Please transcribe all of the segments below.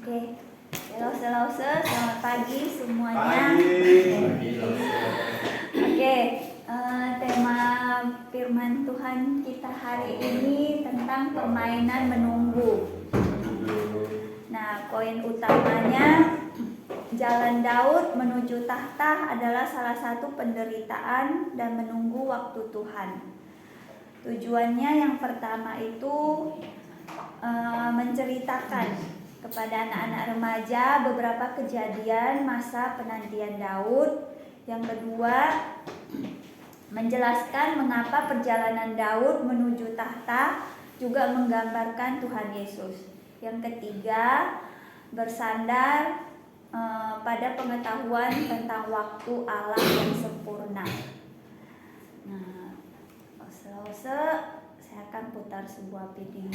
Oke, lause, selamat pagi semuanya. Oke, tema firman Tuhan kita hari ini tentang permainan menunggu. Nah, poin utamanya jalan Daud menuju tahta adalah salah satu penderitaan dan menunggu waktu Tuhan. Tujuannya yang pertama itu menceritakan kepada anak-anak remaja beberapa kejadian masa penantian Daud. Yang kedua, menjelaskan mengapa perjalanan Daud menuju tahta juga menggambarkan Tuhan Yesus. Yang ketiga, bersandar pada pengetahuan tentang waktu Allah yang sempurna. Nah, saya akan putar sebuah video.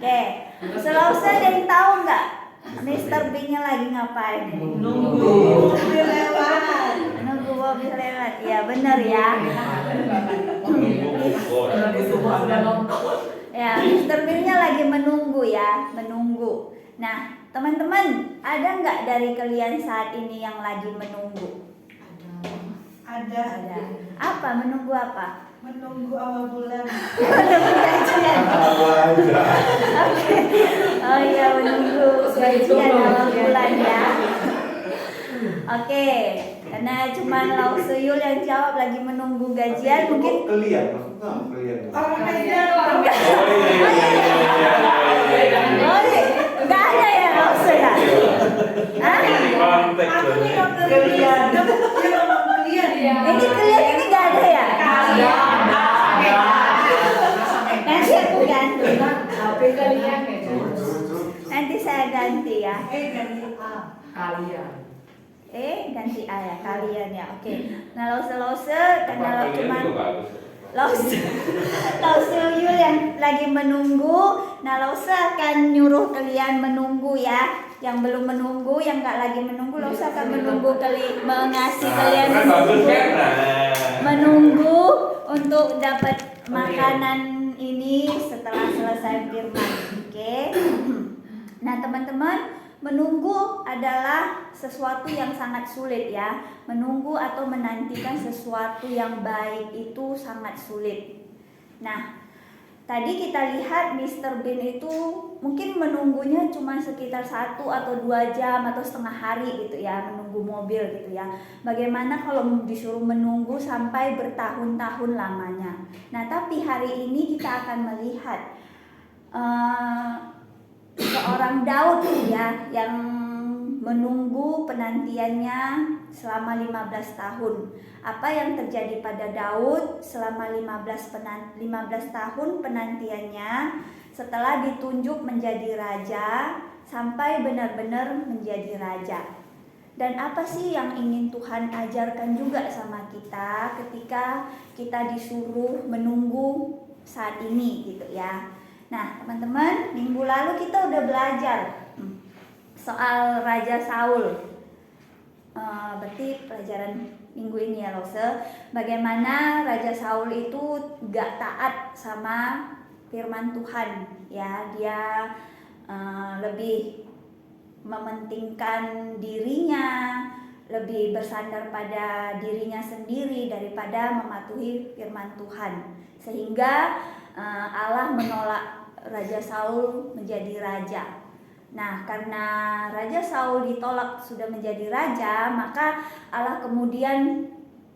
Oke, Selasa ada yang tahu nggak? Mr. B-nya lagi ngapain? Nunggu mobil lewat. Nunggu mobil lewat, ya benar ya. Ya, Mr. B-nya lagi menunggu ya, menunggu. Nah, teman-teman, ada nggak dari kalian saat ini yang lagi menunggu? Ada. Apa? Menunggu apa? Menunggu awal bulan. Menunggu gajian. Oke. Oh iya, menunggu gajian awal bulan ya. Oke, karena cuma Lauseyul yang jawab lagi menunggu gajian, mungkin kalian maksudnya kalian. Orang kaya. Oh, nggak ada ya Lause ya? Hah? Aku nih mau kalian. Dia ngomong kalian. Ini kalian ini nggak ada ya? Nanti aku ganti. HP kalian Nanti saya ganti ya. Ganti A. kalian. Ganti A ya, kalian ya. Oke. Nah, Lause karena cuma Lauseyul yang lagi menunggu. Nah, Lause akan nyuruh kalian menunggu ya. Yang belum menunggu, yang nggak lagi menunggu, Lause akan menunggu mengasih kalian menunggu untuk dapat makanan ini setelah selesai firman. Oke. Nah, teman-teman, menunggu adalah sesuatu yang sangat sulit ya. Menunggu atau menantikan sesuatu yang baik itu sangat sulit. Nah, tadi kita lihat Mr. Bean itu mungkin menunggunya cuma sekitar 1 atau 2 jam atau setengah hari gitu ya, menunggu mobil gitu ya. Bagaimana kalau disuruh menunggu sampai bertahun-tahun lamanya? Nah, tapi hari ini kita akan melihat seorang Daud ya yang menunggu penantiannya selama 15 tahun. Apa yang terjadi pada Daud selama 15 tahun penantiannya setelah ditunjuk menjadi raja sampai benar-benar menjadi raja. Dan apa sih yang ingin Tuhan ajarkan juga sama kita ketika kita disuruh menunggu saat ini gitu ya. Nah, teman-teman, minggu lalu kita udah belajar soal Raja Saul. Berarti pelajaran minggu ini ya Lause, bagaimana Raja Saul itu gak taat sama firman Tuhan ya. Dia lebih mementingkan dirinya, lebih bersandar pada dirinya sendiri daripada mematuhi firman Tuhan, sehingga Allah menolak Raja Saul menjadi raja. Nah, karena Raja Saul ditolak sudah menjadi raja, maka Allah kemudian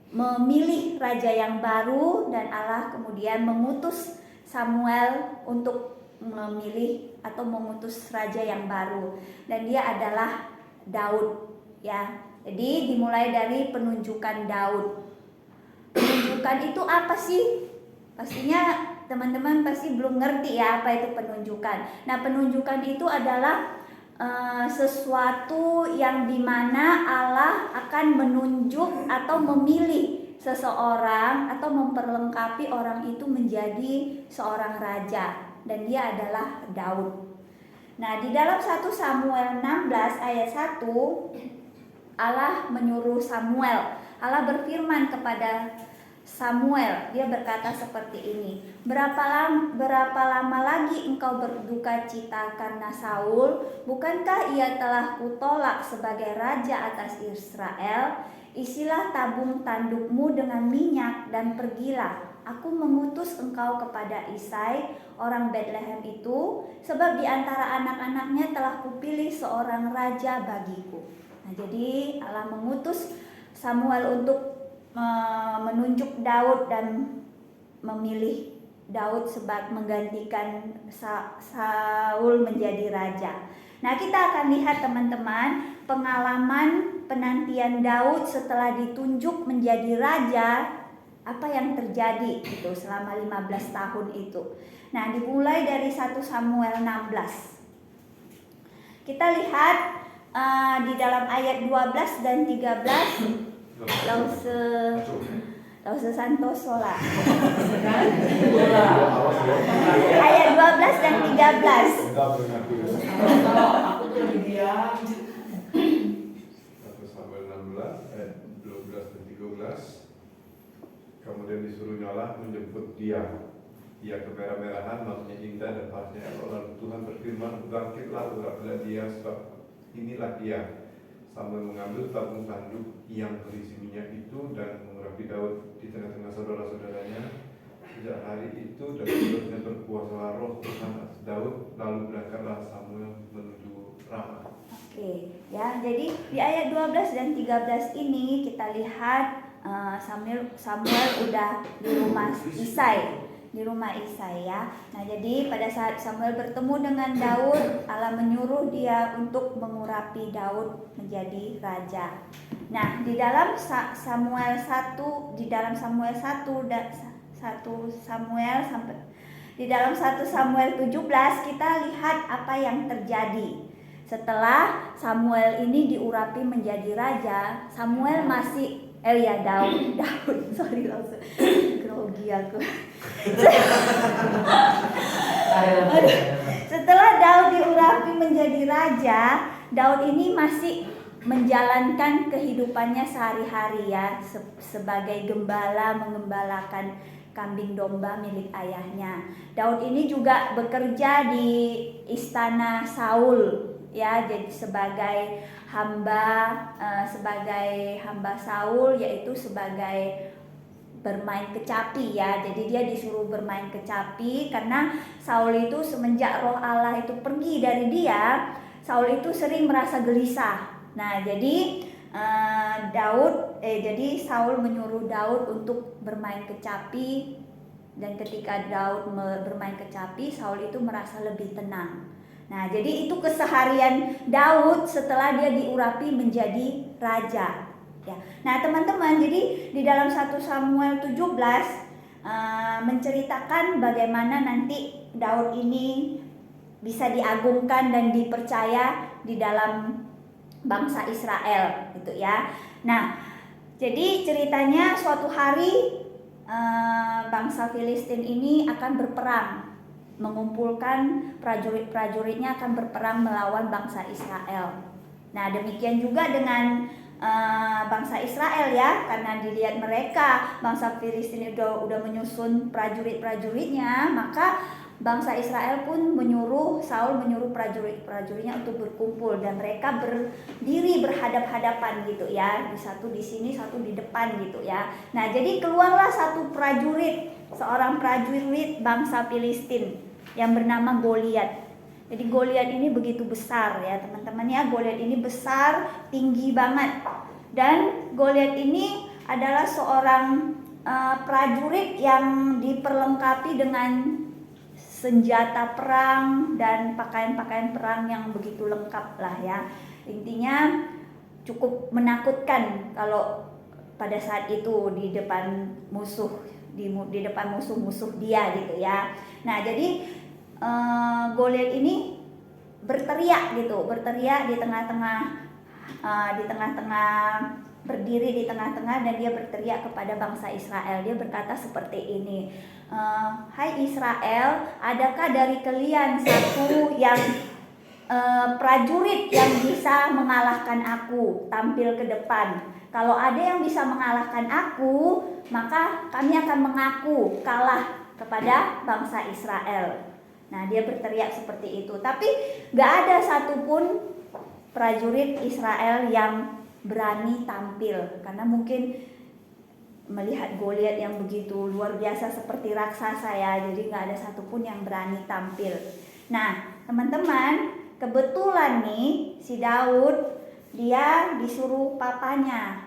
memilih raja yang baru dan Allah kemudian mengutus Samuel untuk memilih atau mengutus raja yang baru, dan dia adalah Daud ya. Jadi dimulai dari penunjukan Daud. Penunjukan itu apa sih? Pastinya teman-teman pasti belum ngerti ya apa itu penunjukan. Nah, penunjukan itu adalah sesuatu yang dimana Allah akan menunjuk atau memilih seseorang atau memperlengkapi orang itu menjadi seorang raja, dan dia adalah Daud. Nah, di dalam 1 Samuel 16 ayat 1, Allah menyuruh Samuel. Allah berfirman kepada Samuel, dia berkata seperti ini, berapa lama lagi engkau berduka cita karena Saul? Bukankah ia telah kutolak sebagai raja atas Israel? Isilah tabung tandukmu dengan minyak dan pergilah. Aku mengutus engkau kepada Isai, orang Betlehem itu, sebab di antara anak-anaknya telah kupilih seorang raja bagiku. Nah, jadi Allah mengutus Samuel untuk menunjuk Daud dan memilih Daud sebagai menggantikan Saul menjadi raja. Nah, kita akan lihat teman-teman pengalaman penantian Daud setelah ditunjuk menjadi raja, apa yang terjadi itu selama 15 tahun itu. Nah, dimulai dari 1 Samuel 16. Kita lihat di dalam ayat 12 dan 13. Lause Santoso lah. Ayat 12 dan 13. Aku tuh lagi diam. 1 Samuel 16 ayat 12 dan 13. Kemudian disuruhnya Allah menjemput dia. Ia kemerah-merahan, matanya indah dan palasnya elok. Lalu Tuhan berfirman, bangkitlah, uraplah dia, sebab inilah dia. Samuel mengambil tabung tanduk yang berisi minyak itu dan mengurapi Daud di tengah-tengah saudara-saudaranya. Sejak hari itu dan seterusnya berkuasalah roh Tuhan atas Daud. Lalu berangkatlah Samuel menuju Rama. Oke, ya, jadi di ayat 12 dan 13 ini kita lihat Samuel udah di rumah Isai. Ya. Nah, jadi pada saat Samuel bertemu dengan Daud, Allah menyuruh dia untuk mengurapi Daud menjadi raja. Nah, di dalam Samuel 1 dan 1 Samuel sampai di dalam 1 Samuel 17 kita lihat apa yang terjadi. Setelah Samuel ini diurapi menjadi raja, Samuel masih Daud, sorry langsung grogi aku. Setelah Daud diurapi menjadi raja, Daud ini masih menjalankan kehidupannya sehari-hari ya, sebagai gembala, mengembalakan kambing domba milik ayahnya. Daud ini juga bekerja di istana Saul ya, jadi sebagai hamba Saul, yaitu sebagai bermain kecapi ya. Jadi dia disuruh bermain kecapi karena Saul itu semenjak roh Allah itu pergi dari dia, Saul itu sering merasa gelisah. Nah, jadi jadi Saul menyuruh Daud untuk bermain kecapi, dan ketika Daud bermain kecapi, Saul itu merasa lebih tenang. Nah, jadi itu keseharian Daud setelah dia diurapi menjadi raja. Ya. Nah, teman-teman, jadi di dalam 1 Samuel 17 menceritakan bagaimana nanti Daud ini bisa diagungkan dan dipercaya di dalam bangsa Israel, gitu ya. Nah, jadi ceritanya suatu hari bangsa Filistin ini akan berperang, mengumpulkan prajurit-prajuritnya akan berperang melawan bangsa Israel. Nah, demikian juga dengan bangsa Israel ya, karena dilihat mereka bangsa Filistin udah menyusun prajurit-prajuritnya, maka bangsa Israel pun Saul menyuruh prajurit-prajuritnya untuk berkumpul, dan mereka berdiri berhadap-hadapan gitu ya, satu di sini satu di depan gitu ya. Nah, jadi keluarlah seorang prajurit bangsa Filistin yang bernama Goliat. Jadi Goliat ini begitu besar ya teman-teman ya, Goliat ini besar, tinggi banget, dan Goliat ini adalah seorang prajurit yang diperlengkapi dengan senjata perang dan pakaian-pakaian perang yang begitu lengkap lah ya. Intinya cukup menakutkan kalau pada saat itu di depan musuh dia gitu ya. Nah, jadi Goliat ini berteriak di tengah-tengah, berdiri di tengah-tengah, dan dia berteriak kepada bangsa Israel. Dia berkata seperti ini, hai Israel, adakah dari kalian satu yang prajurit yang bisa mengalahkan aku tampil ke depan. Kalau ada yang bisa mengalahkan aku, maka kami akan mengaku kalah kepada bangsa Israel. Nah, dia berteriak seperti itu. Tapi gak ada satupun prajurit Israel yang berani tampil, karena mungkin melihat Goliat yang begitu luar biasa seperti raksasa ya, jadi gak ada satupun yang berani tampil. Nah, teman-teman, kebetulan nih si Daud dia disuruh papanya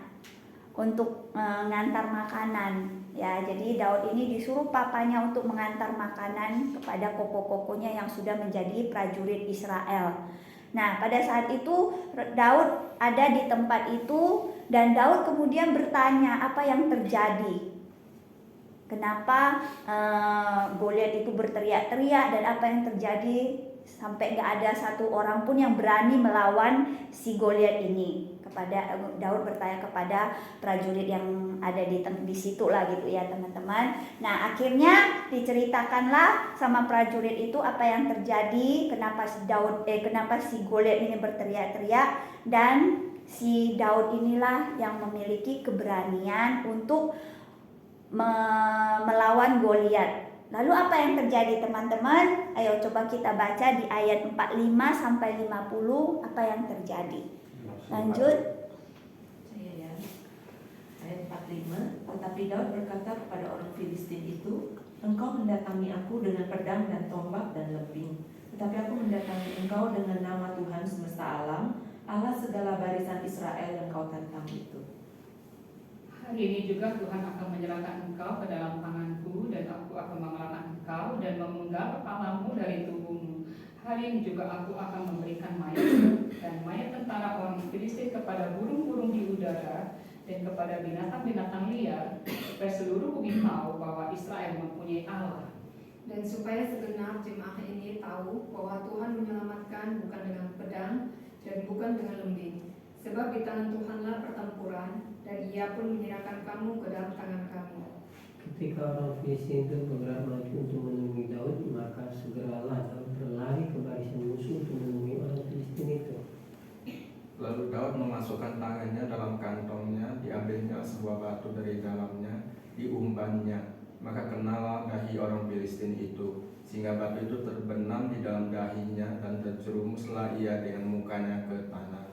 untuk mengantar makanan ya. Jadi Daud ini disuruh papanya untuk mengantar makanan kepada koko-kokonya yang sudah menjadi prajurit Israel. Nah, pada saat itu Daud ada di tempat itu dan Daud kemudian bertanya apa yang terjadi. Kenapa Goliat itu berteriak-teriak dan apa yang terjadi sampai gak ada satu orang pun yang berani melawan si Goliat ini. Daud bertanya kepada prajurit yang ada di situ lah gitu ya teman-teman. Nah, akhirnya diceritakanlah sama prajurit itu apa yang terjadi, kenapa si Goliat ini berteriak-teriak, dan si Daud inilah yang memiliki keberanian untuk melawan Goliat. Lalu apa yang terjadi teman-teman? Ayo coba kita baca di ayat 45 sampai 50 apa yang terjadi. Lanjut. Saya ya. Ayat 45. Tetapi Daud berkata kepada orang Filistin itu, engkau mendatangi aku dengan pedang dan tombak dan lembing, tetapi aku mendatangi engkau dengan nama Tuhan semesta alam, Allah segala barisan Israel yang kau tentang itu. Hari ini juga Tuhan akan menyerahkan engkau ke dalam tanganku, dan aku akan mengalahkan engkau dan memenggal kepalamu dari tubuhmu. Hari ini juga aku akan memberikan mayat dan mayat tentara orang Filistin kepada burung-burung di udara dan kepada binatang-binatang liar, supaya seluruh bumi tahu bahwa Israel mempunyai Allah. Dan supaya segenap jemaah ini tahu bahwa Tuhan menyelamatkan bukan dengan pedang dan bukan dengan lembing. Sebab di tangan Tuhanlah pertempuran, dan Ia pun menyerahkan kamu ke dalam tangan kami. Ketika orang Filistin itu bergerak maju untuk menemui Daud, maka segeralah Daud berlari ke barisan musuh untuk menemui orang Filistin itu. Lalu Daud memasukkan tangannya dalam kantongnya, diambilnya sebuah batu dari dalamnya, diumbannya. Maka kenalah dahi orang Filistin itu, sehingga batu itu terbenam di dalam dahinya, dan terjerumuslah ia dengan mukanya ke tanah.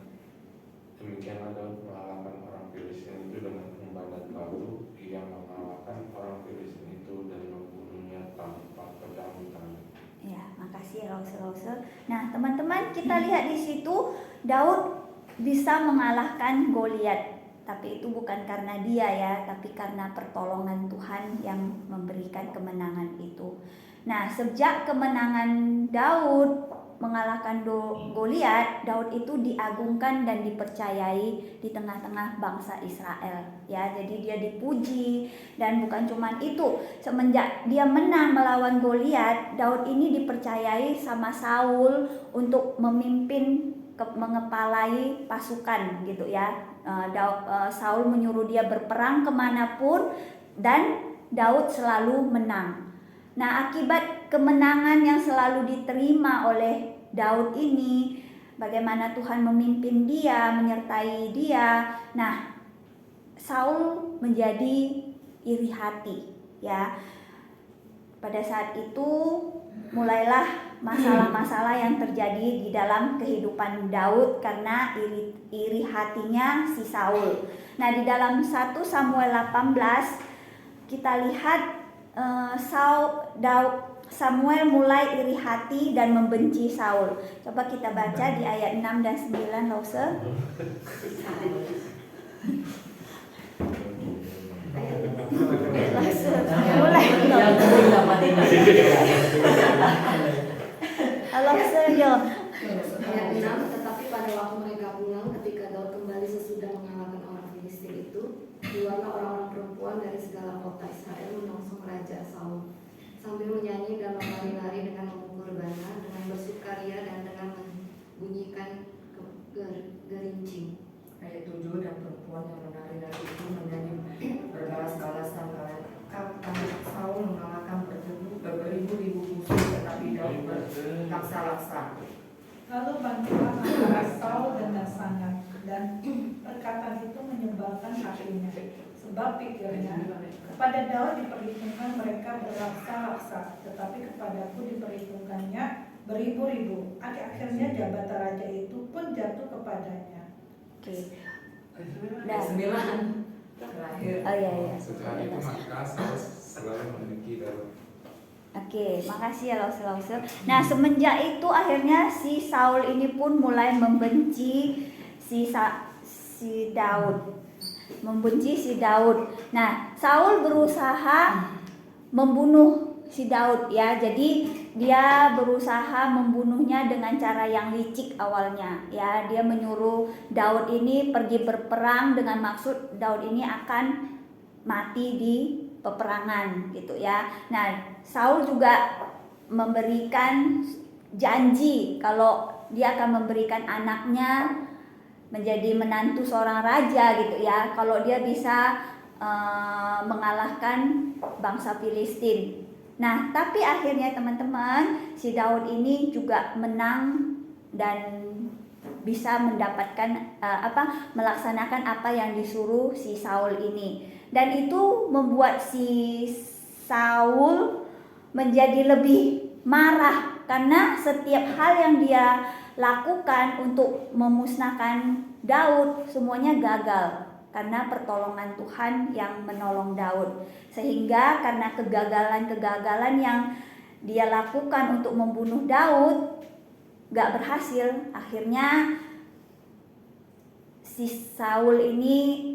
Demikianlah Daud mengalahkan orang Filistin itu dengan umbanan batu. Ia mengalahkan orang Filistin itu dan membunuhnya tanpa pedang di tangan. Ya, makasih Lause. Nah, teman-teman, kita lihat di situ Daud bisa mengalahkan Goliat. Tapi itu bukan karena dia ya, tapi karena pertolongan Tuhan yang memberikan kemenangan itu. Nah, sejak kemenangan Daud mengalahkan Goliat, Daud itu diagungkan dan dipercayai di tengah-tengah bangsa Israel. Ya, jadi dia dipuji, dan bukan cuma itu. Semenjak dia menang melawan Goliat, Daud ini dipercayai sama Saul untuk memimpin, mengepalai pasukan gitu ya. Saul menyuruh dia berperang kemanapun, dan Daud selalu menang. Nah, akibat kemenangan yang selalu diterima oleh Daud ini, bagaimana Tuhan memimpin dia, menyertai dia. Nah, Saul menjadi iri hati ya. Pada saat itu mulailah masalah-masalah yang terjadi di dalam kehidupan Daud karena iri hatinya si Saul. Nah, di dalam 1 Samuel 18 kita lihat Samuel mulai iri hati dan membenci Saul. Coba kita baca di ayat 6 dan 9, Lause. Mulai. Lause, yo. Ayat 6, tetapi pada waktu mereka pulang, ketika Daud kembali sesudah mengalahkan orang Filistin itu, keluarlah orang-orang perempuan dari segala kota Israel menyongsong Raja Saul, sambil menyanyi dan berlari-lari dengan memukul bana, dengan bersukaria dan dengan membunyikan gerincing. Ayat 7. Dan perempuan yang menari-nari itu menyanyi berbalas-balasan, karena Saul mengalahkan beribu-ribu musuh, tetapi Daud berlaksa-laksa. Lalu bantulah antara Saul dan Nasangat, dan perkataan itu menyebalkan hatinya. Sebab pikirnya, kepada Daud diperhitungkan mereka berlaksa-laksa, tetapi kepadaku diperhitungkannya beribu-ribu. Akhirnya jabatan raja itu pun jatuh kepadanya. Oke. Ayat 9 terakhir. Oh iya. Setelah itu maka Saul selalu memiliki Daud. Oke, makasih ya Lause. Nah, semenjak itu akhirnya si Saul ini pun mulai membenci si Daud. Membenci si Daud. Nah, Saul berusaha membunuh si Daud ya. Jadi dia berusaha membunuhnya dengan cara yang licik awalnya ya. Dia menyuruh Daud ini pergi berperang dengan maksud Daud ini akan mati di peperangan gitu ya. Nah, Saul juga memberikan janji kalau dia akan memberikan anaknya menjadi menantu seorang raja gitu ya, kalau dia bisa mengalahkan bangsa Filistin. Nah, tapi akhirnya teman-teman, si Daud ini juga menang dan bisa mendapatkan melaksanakan apa yang disuruh si Saul ini. Dan itu membuat si Saul menjadi lebih marah karena setiap hal yang dia lakukan untuk memusnahkan Daud semuanya gagal karena pertolongan Tuhan yang menolong Daud. Sehingga karena kegagalan-kegagalan yang dia lakukan untuk membunuh Daud gak berhasil, akhirnya si Saul ini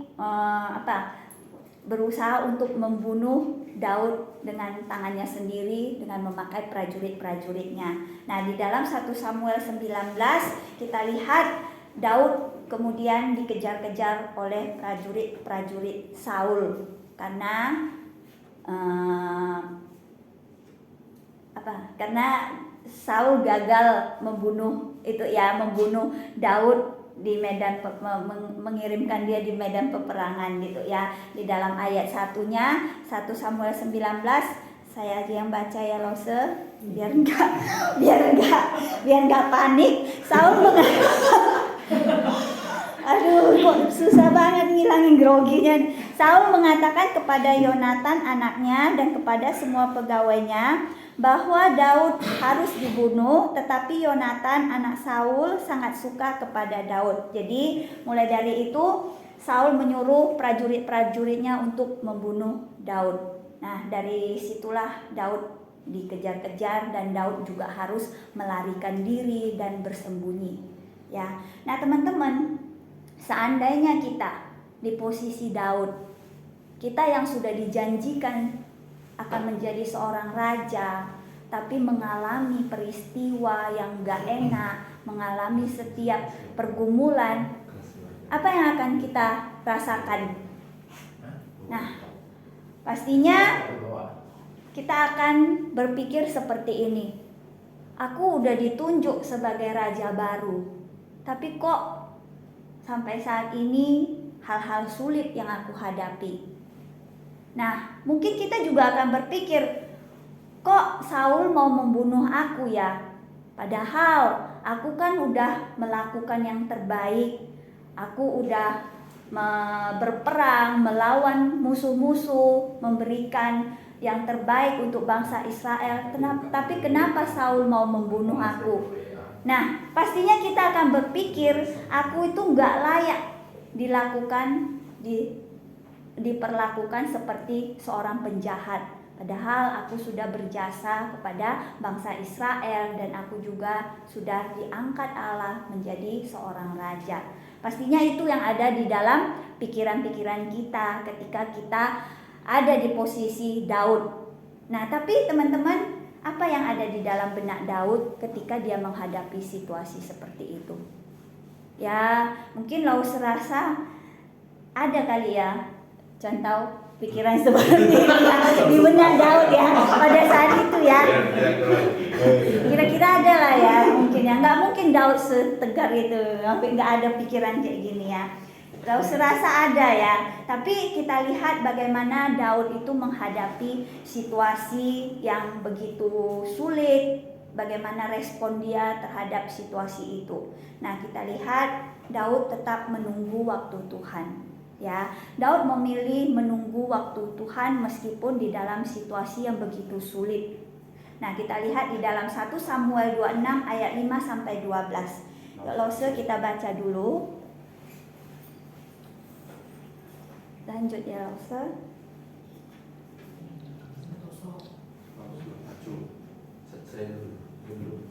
berusaha untuk membunuh Daud dengan tangannya sendiri dengan memakai prajurit-prajuritnya. Nah, di dalam 1 Samuel 19 kita lihat Daud kemudian dikejar-kejar oleh prajurit-prajurit Saul karena karena Saul gagal membunuh Daud di medan mengirimkan dia di medan peperangan gitu ya. Di dalam ayat 1-nya 1 Samuel 19 saya aja yang baca ya Lause biar enggak panik. Saul aduh kok susah banget ngilangin groginya. Saul mengatakan kepada Yonatan anaknya dan kepada semua pegawainya bahwa Daud harus dibunuh, tetapi Yonatan anak Saul sangat suka kepada Daud. Jadi mulai dari itu Saul menyuruh prajurit-prajuritnya untuk membunuh Daud. Nah, dari situlah Daud dikejar-kejar dan Daud juga harus melarikan diri dan bersembunyi. Ya. Nah, teman-teman, seandainya kita di posisi Daud, kita yang sudah dijanjikan akan menjadi seorang raja, tapi mengalami peristiwa yang gak enak, mengalami setiap pergumulan, apa yang akan kita rasakan? Nah, pastinya kita akan berpikir seperti ini. Aku udah ditunjuk sebagai raja baru, tapi kok sampai saat ini hal-hal sulit yang aku hadapi. Nah, mungkin kita juga akan berpikir, kok Saul mau membunuh aku ya? Padahal aku kan udah melakukan yang terbaik. Aku udah berperang, melawan musuh-musuh, memberikan yang terbaik untuk bangsa Israel. Tapi kenapa Saul mau membunuh aku? Nah, pastinya kita akan berpikir, aku itu gak layak diperlakukan seperti seorang penjahat. Padahal aku sudah berjasa kepada bangsa Israel dan aku juga sudah diangkat Allah menjadi seorang raja. Pastinya itu yang ada di dalam pikiran-pikiran kita ketika kita ada di posisi Daud. Nah, tapi teman-teman, apa yang ada di dalam benak Daud ketika dia menghadapi situasi seperti itu? Ya, mungkin Lause rasa ada kali ya contoh pikiran seperti itu di benak Daud ya pada saat itu ya. Kira-kira ada lah ya mungkin ya. Nggak mungkin Daud setegar itu, sampai nggak ada pikiran kayak gini ya. Lause rasa ada ya. Tapi kita lihat bagaimana Daud itu menghadapi situasi yang begitu sulit bagaimana respon dia terhadap situasi itu. Nah, kita lihat Daud tetap menunggu waktu Tuhan. Ya, Daud memilih menunggu waktu Tuhan meskipun di dalam situasi yang begitu sulit. Nah, kita lihat di dalam 1 Samuel 26 ayat 5 sampai 12. Lause kita baca dulu. Lanjut ya Lause. Saya dulu.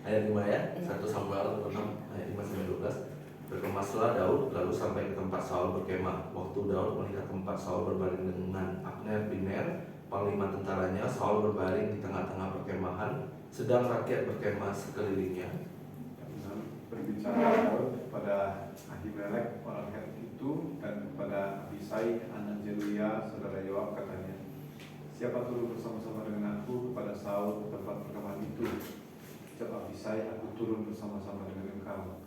Ayat 5 ya, 1 Samuel 6 ayat 5 sampai 12. Berkemaslah Daud lalu sampai ke tempat Saul berkemah. Waktu Daud melihat tempat Saul berbaring dengan Abner bin Ner, panglima tentaranya, Saul berbaring di tengah-tengah perkemahan, sedang rakyat berkemah sekelilingnya. Berbicara Daud kepada Ahimelek orang Het itu dan kepada Abisai anak Zeruya saudara Yoab, katanya, siapa turun bersama-sama dengan aku kepada Saul ke tempat perkemahan itu? Jawab Abisai, aku turun bersama-sama dengan engkau.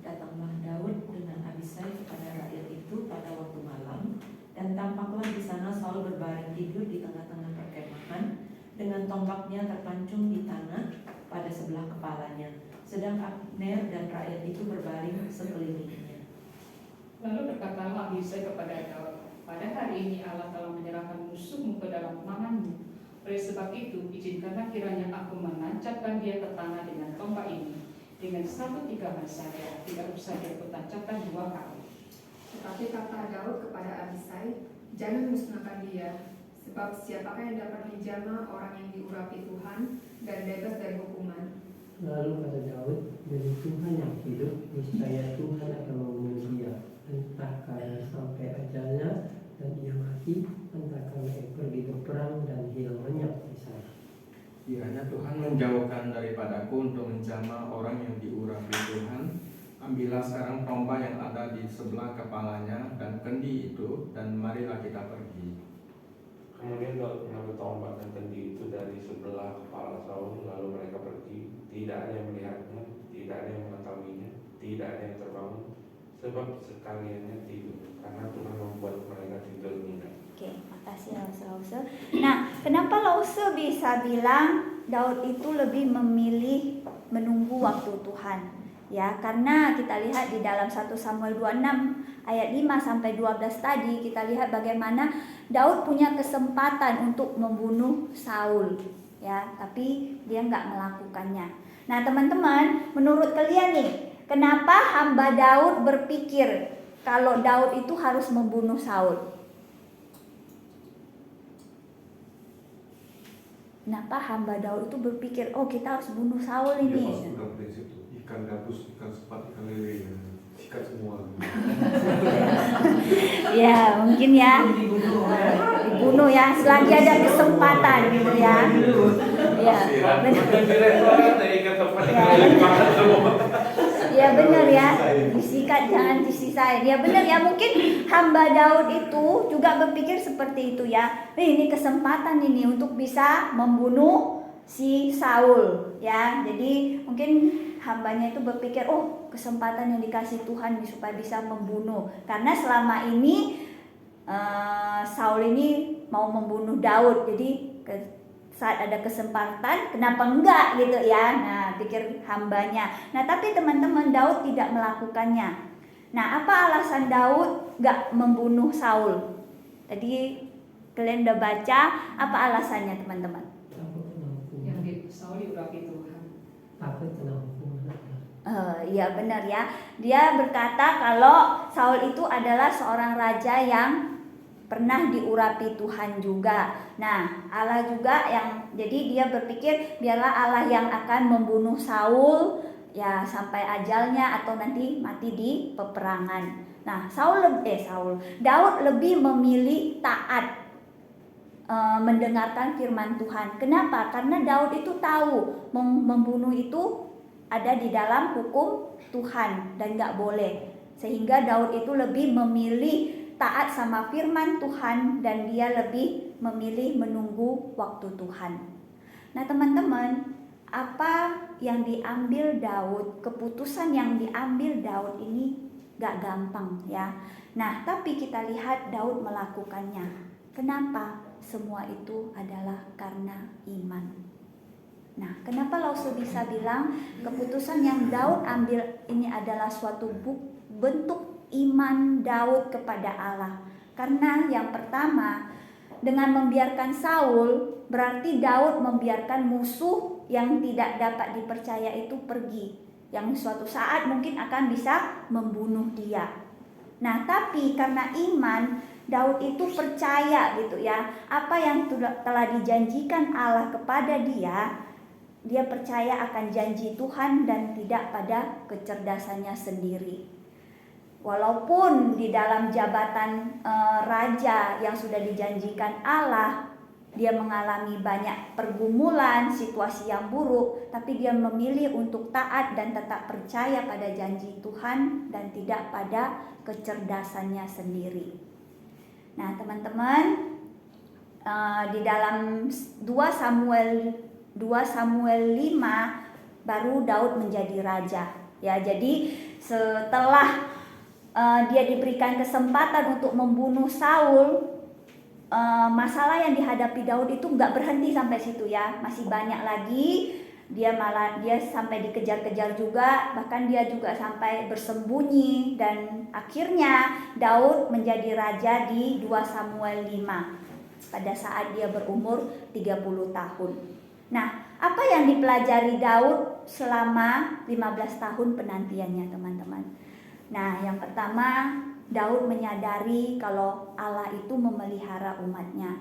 Datanglah Daud dengan Abisai kepada rakyat itu pada waktu malam, dan tampaklah di sana Saul berbaring tidur di tengah-tengah perkemahan dengan tombaknya terpancung di tanah pada sebelah kepalanya, sedang Abner dan rakyat itu berbaring sekelilingnya. Lalu berkatalah Abisai kepada Daud, pada hari ini Allah telah menyerahkan musuhmu ke dalam tanganmu. Oleh sebab itu, izinkanlah kiranya aku menancapkan dia ke tanah dengan tombak ini, dengan satu tikangan saja, tidak usah dia kutancapkan 2 kali. Tetapi kata Daud kepada Abisai, jangan musnahkan dia, sebab siapakah yang dapat menjamah orang yang diurapi Tuhan dan bebas dari hukuman. Lalu kata Daud, demi Tuhan yang hidup, niscaya Tuhan akan membunuh dia, entah karena sampai ajalnya dan ia mati, entah karena ia pergi berperang dan hilang lenyap di sana. Kiranya Tuhan menjauhkan daripadaku untuk menjamah orang yang diurapi Tuhan. Ambillah sekarang tombak yang ada di sebelah kepalanya dan kendi itu, dan marilah kita pergi. Kemudian Daud mengambil tombak dan kendi itu dari sebelah kepala Saul, lalu mereka pergi. Tidak ada yang melihatnya, tidak ada yang mengetahuinya, tidak ada yang terbangun, sebab sekaliannya tidur, karena Tuhan membuat mereka tidur nyenyak. Oke, makasih Lause. Nah, kenapa Lause bisa bilang Daud itu lebih memilih menunggu waktu Tuhan? Ya, karena kita lihat di dalam 1 Samuel 26 ayat 5 sampai 12 tadi, kita lihat bagaimana Daud punya kesempatan untuk membunuh Saul, ya, tapi dia nggak melakukannya. Nah, teman-teman, menurut kalian nih, kenapa hamba Daud berpikir kalau Daud itu harus membunuh Saul? Kenapa hamba Daud itu berpikir, oh kita harus bunuh Saul Dia ini? masuk dalam prinsip itu, ikan gabus, ikan sepat, ikan lele, sikat semua. Ya, mungkin ya dibunuh ya, selagi ada kesempatan gitu ya. Ya, ya benar ya, disikat jangan disisain. Ya benar ya, mungkin hamba Daud itu juga berpikir seperti itu ya. Ini kesempatan ini untuk bisa membunuh si Saul ya. Jadi mungkin hambanya itu berpikir, oh kesempatan yang dikasih Tuhan supaya bisa membunuh. Karena selama ini Saul ini mau membunuh Daud. Jadi saat ada kesempatan, kenapa enggak gitu ya. Nah, pikir hambanya. Nah, tapi teman-teman, Daud tidak melakukannya. Nah, apa alasan Daud enggak membunuh Saul? Tadi kalian udah baca, apa alasannya teman-teman? Takut kena hukuman. Yang di Saul diurapi Tuhan. Takut kena hukuman. Iya benar ya. Dia berkata kalau Saul itu adalah seorang raja yang pernah diurapi Tuhan juga. Nah, Allah juga yang, jadi dia berpikir biarlah Allah yang akan membunuh Saul ya sampai ajalnya atau nanti mati di peperangan. Nah, Daud lebih memilih taat mendengarkan firman Tuhan. Kenapa? Karena Daud itu tahu membunuh itu ada di dalam hukum Tuhan dan gak boleh. Sehingga Daud itu lebih memilih taat sama firman Tuhan dan dia lebih memilih menunggu waktu Tuhan. Nah teman-teman, apa yang diambil Daud, keputusan yang diambil Daud ini gak gampang ya. Nah tapi kita lihat Daud melakukannya. Kenapa? Semua itu adalah karena iman. Nah, kenapa Lause bisa bilang keputusan yang Daud ambil ini adalah suatu bentuk iman Daud kepada Allah? Karena yang pertama, dengan membiarkan Saul, berarti Daud membiarkan musuh yang tidak dapat dipercaya itu pergi, yang suatu saat mungkin akan bisa membunuh dia. Nah, tapi karena iman, Daud itu percaya gitu ya, apa yang telah dijanjikan Allah kepada dia percaya akan janji Tuhan dan tidak pada kecerdasannya sendiri. Walaupun di dalam jabatan raja yang sudah dijanjikan Allah, dia mengalami banyak pergumulan, situasi yang buruk, tapi dia memilih untuk taat dan tetap percaya pada janji Tuhan dan tidak pada kecerdasannya sendiri. Nah, teman-teman, di dalam 2 Samuel 5 baru Daud menjadi raja. Ya, jadi setelah dia diberikan kesempatan untuk membunuh Saul, masalah yang dihadapi Daud itu nggak berhenti sampai situ ya, masih banyak lagi. Dia sampai dikejar-kejar juga, bahkan dia juga sampai bersembunyi, dan akhirnya Daud menjadi raja di 2 Samuel 5 pada saat dia berumur 30 tahun. Nah, apa yang dipelajari Daud selama 15 tahun penantiannya, teman-teman? Nah, yang pertama, Daud menyadari kalau Allah itu memelihara umatnya.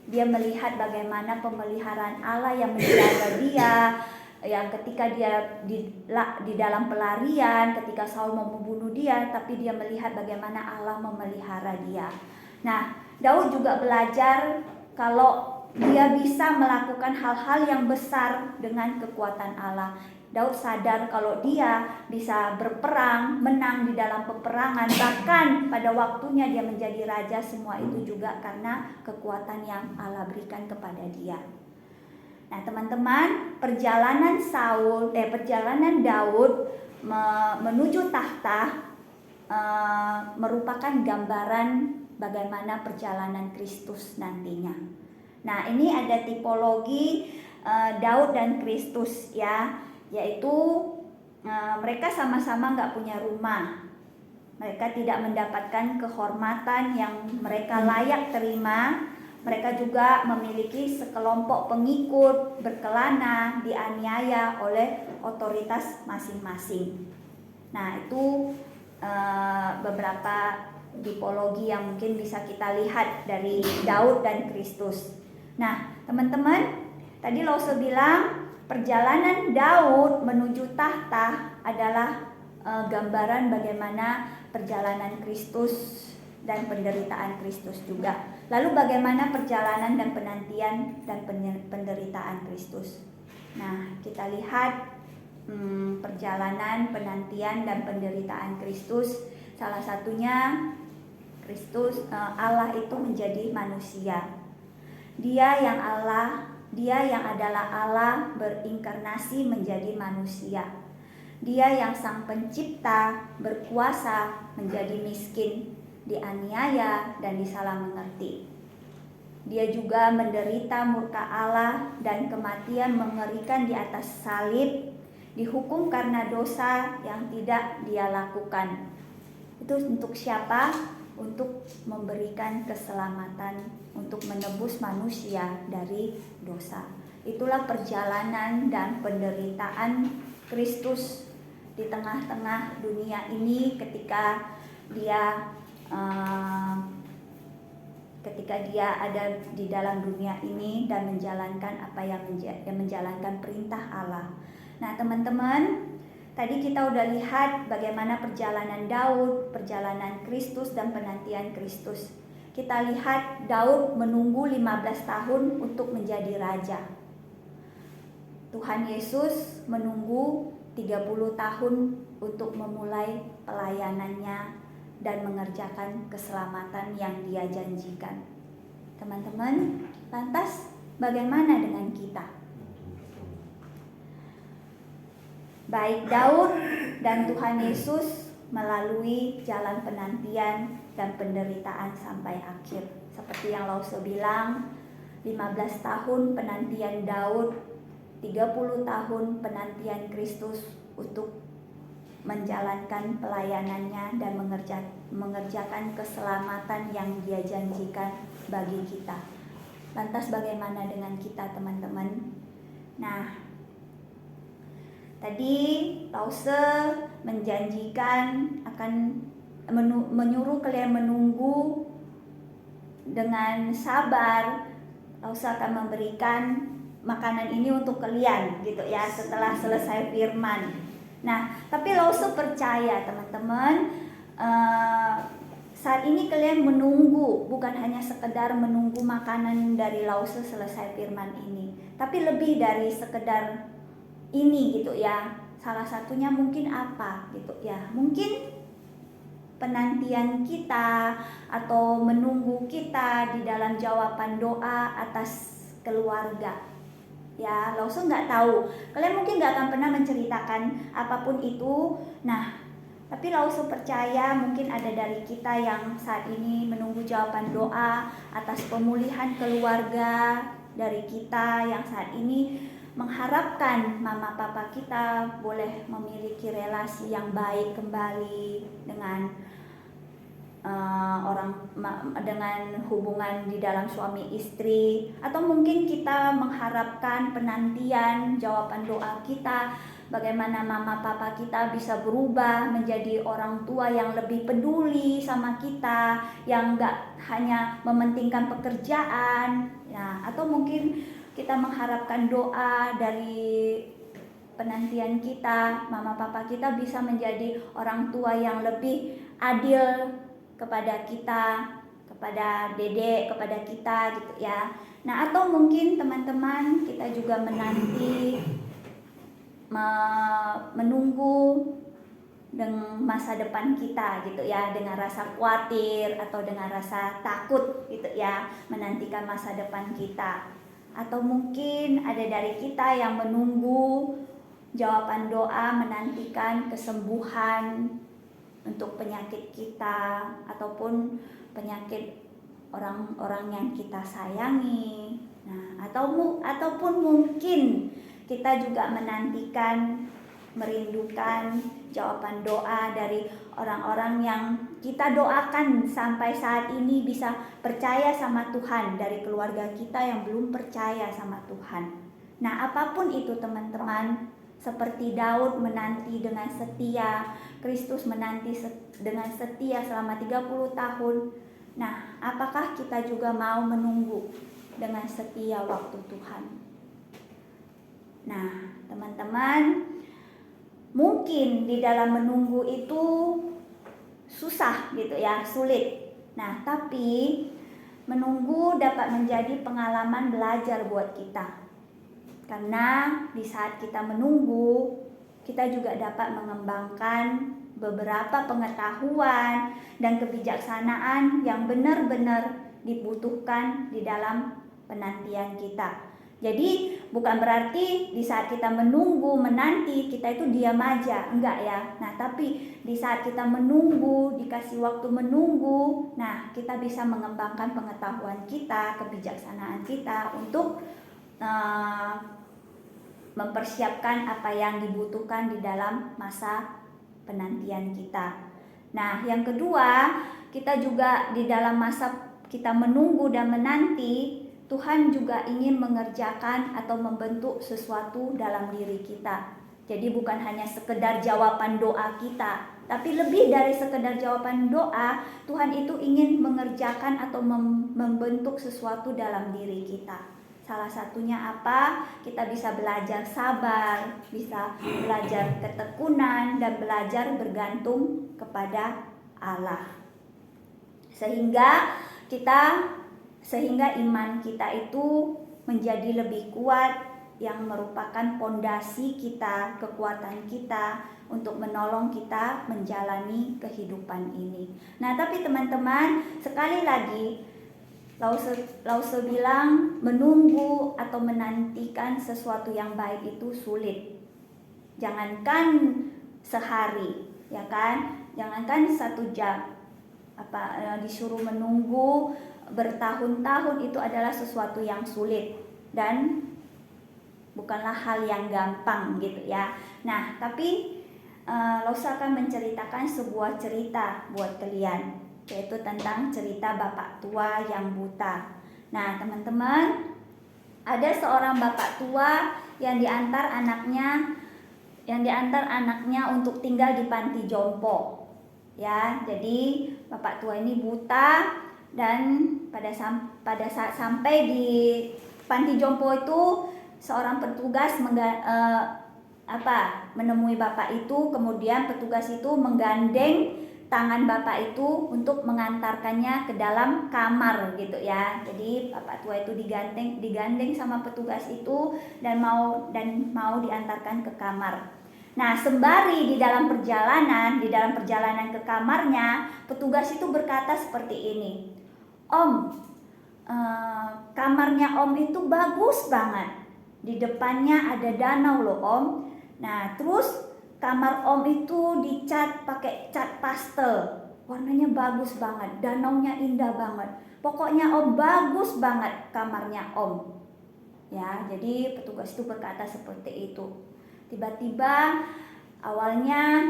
Dia melihat bagaimana pemeliharaan Allah yang menjaga dia, yang ketika dia di dalam pelarian, ketika Saul mau membunuh dia, tapi dia melihat bagaimana Allah memelihara dia. Nah, Daud juga belajar kalau dia bisa melakukan hal-hal yang besar dengan kekuatan Allah. Daud sadar kalau dia bisa berperang, menang di dalam peperangan, bahkan pada waktunya dia menjadi raja, semua itu juga karena kekuatan yang Allah berikan kepada dia. Nah, teman-teman, perjalanan Daud menuju tahta merupakan gambaran bagaimana perjalanan Kristus nantinya. Nah, ini ada tipologi Daud dan Kristus ya, yaitu mereka sama-sama nggak punya rumah. Mereka tidak mendapatkan kehormatan yang mereka layak terima. Mereka juga memiliki sekelompok pengikut berkelana, dianiaya oleh otoritas masing-masing. Nah, itu beberapa tipologi yang mungkin bisa kita lihat dari Daud dan Kristus. Nah, teman-teman, tadi Lause bilang perjalanan Daud menuju tahta adalah gambaran bagaimana perjalanan Kristus dan penderitaan Kristus juga. Lalu bagaimana perjalanan dan penantian dan penderitaan Kristus. Nah, kita lihat perjalanan, penantian dan penderitaan Kristus. Salah satunya Allah itu menjadi manusia. Dia yang adalah Allah berinkarnasi menjadi manusia. Dia yang sang pencipta berkuasa menjadi miskin, dianiaya dan disalah mengerti. Dia juga menderita murka Allah dan kematian mengerikan di atas salib, dihukum karena dosa yang tidak dia lakukan. Itu untuk siapa? Untuk memberikan keselamatan, untuk menebus manusia dari dosa. Itulah perjalanan dan penderitaan Kristus di tengah-tengah dunia ini ketika dia ada di dalam dunia ini dan menjalankan menjalankan perintah Allah. Nah, teman-teman, tadi kita udah lihat bagaimana perjalanan Daud, perjalanan Kristus dan penantian Kristus. Kita lihat Daud menunggu 15 tahun untuk menjadi raja. Tuhan Yesus menunggu 30 tahun untuk memulai pelayanannya dan mengerjakan keselamatan yang dia janjikan. Teman-teman, lantas bagaimana dengan kita? Baik Daud dan Tuhan Yesus melalui jalan penantian dan penderitaan sampai akhir. Seperti yang Lause bilang, 15 tahun penantian Daud 30 tahun penantian Kristus untuk menjalankan pelayanannya dan mengerjakan keselamatan yang Dia janjikan bagi kita. Lantas bagaimana dengan kita, teman-teman? Nah, tadi Lause menjanjikan akan menyuruh kalian menunggu dengan sabar. Lause akan memberikan makanan ini untuk kalian gitu ya setelah selesai firman. Nah, tapi Lause percaya teman-teman, saat ini kalian menunggu, bukan hanya sekedar menunggu makanan dari Lause selesai firman ini, tapi lebih dari sekedar ini gitu ya. Salah satunya mungkin apa gitu ya, mungkin penantian kita atau menunggu kita di dalam jawaban doa atas keluarga. Ya, Lause nggak tahu. Kalian mungkin nggak akan pernah menceritakan apapun itu. Nah, tapi Lause percaya mungkin ada dari kita yang saat ini menunggu jawaban doa atas pemulihan keluarga dari kita yang saat ini mengharapkan mama papa kita boleh memiliki relasi yang baik kembali dengan dengan hubungan di dalam suami istri, atau mungkin kita mengharapkan penantian jawaban doa kita bagaimana mama papa kita bisa berubah menjadi orang tua yang lebih peduli sama kita, yang gak hanya mementingkan pekerjaan ya, atau mungkin kita mengharapkan doa dari penantian kita, mama papa kita bisa menjadi orang tua yang lebih adil kepada kita, kepada dedek, kepada kita gitu ya. Nah, atau mungkin teman-teman kita juga menunggu dengan masa depan kita gitu ya, dengan rasa khawatir atau dengan rasa takut gitu ya, menantikan masa depan kita. Atau mungkin ada dari kita yang menunggu jawaban doa, menantikan kesembuhan untuk penyakit kita ataupun penyakit orang-orang yang kita sayangi. Nah, ataupun mungkin kita juga menantikan, merindukan jawaban doa dari orang-orang yang kita doakan sampai saat ini bisa percaya sama Tuhan, dari keluarga kita yang belum percaya sama Tuhan. Nah, apapun itu teman-teman, seperti Daud menanti dengan setia, Kristus menanti dengan setia selama 30 tahun. Nah, apakah kita juga mau menunggu dengan setia waktu Tuhan? Nah, teman-teman, mungkin di dalam menunggu itu susah gitu ya, sulit. Nah, tapi menunggu dapat menjadi pengalaman belajar buat kita. Karena di saat kita menunggu, kita juga dapat mengembangkan beberapa pengetahuan dan kebijaksanaan yang benar-benar dibutuhkan di dalam penantian kita. Jadi bukan berarti di saat kita menanti kita itu diam aja, enggak ya. Nah, tapi di saat kita menunggu, dikasih waktu menunggu, nah kita bisa mengembangkan pengetahuan kita, kebijaksanaan kita untuk mempersiapkan apa yang dibutuhkan di dalam masa penantian kita. Nah, yang kedua, kita juga di dalam masa kita menunggu dan menanti, Tuhan juga ingin mengerjakan atau membentuk sesuatu dalam diri kita. Jadi bukan hanya sekedar jawaban doa kita, tapi lebih dari sekedar jawaban doa, Tuhan itu ingin mengerjakan atau membentuk sesuatu dalam diri kita. Salah satunya apa? Kita bisa belajar sabar, bisa belajar ketekunan, dan belajar bergantung kepada Allah. Sehingga iman kita itu menjadi lebih kuat, yang merupakan pondasi kita, kekuatan kita untuk menolong kita menjalani kehidupan ini. Nah, tapi teman-teman, sekali lagi Lause bilang menunggu atau menantikan sesuatu yang baik itu sulit. Jangankan sehari, ya kan? Jangankan 1 jam. Disuruh menunggu bertahun-tahun itu adalah sesuatu yang sulit. Dan bukanlah hal yang gampang gitu ya. Nah, tapi Lause akan menceritakan sebuah cerita buat kalian, yaitu tentang cerita bapak tua yang buta. Nah, teman-teman, ada seorang bapak tua yang diantar anaknya untuk tinggal di panti jompo. Ya, jadi bapak tua ini buta, dan pada saat sampai di panti jompo itu seorang petugas menemui bapak itu, kemudian petugas itu menggandeng tangan bapak itu untuk mengantarkannya ke dalam kamar gitu ya. Jadi bapak tua itu digandeng sama petugas itu dan mau diantarkan ke kamar. Nah, sembari di dalam perjalanan ke kamarnya, petugas itu berkata seperti ini, "Om, kamarnya Om itu bagus banget. Di depannya ada danau loh Om. Nah, terus kamar Om itu dicat pakai cat pastel. Warnanya bagus banget, danaunya indah banget. Pokoknya Om, bagus banget kamarnya Om." Ya, jadi petugas itu berkata seperti itu. Tiba-tiba awalnya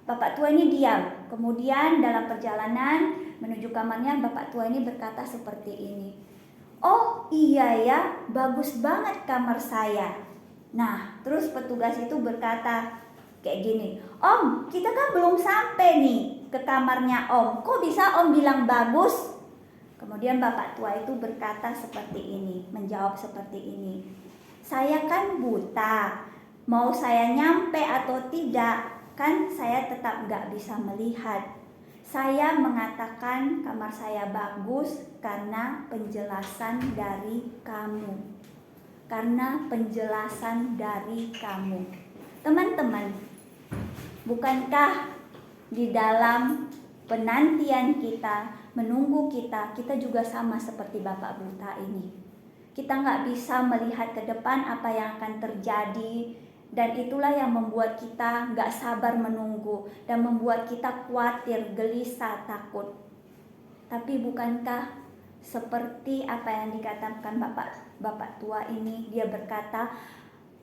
bapak tua ini diam. Kemudian dalam perjalanan menuju kamarnya, bapak tua ini berkata seperti ini, "Oh iya ya, bagus banget kamar saya." Nah, terus petugas itu berkata kayak gini, "Om, kita kan belum sampai nih ke kamarnya Om. Kok bisa Om bilang bagus?" Kemudian bapak tua itu berkata seperti ini, menjawab seperti ini, "Saya kan buta. Mau saya nyampe atau tidak, kan saya tetap gak bisa melihat. Saya mengatakan kamar saya bagus karena penjelasan dari kamu. Karena penjelasan dari kamu." Teman-teman, bukankah di dalam penantian kita, menunggu kita juga sama seperti bapak buta ini? Kita gak bisa melihat ke depan apa yang akan terjadi, dan itulah yang membuat kita gak sabar menunggu dan membuat kita khawatir, gelisah, takut. Tapi bukankah seperti apa yang dikatakan bapak tua ini? Dia berkata,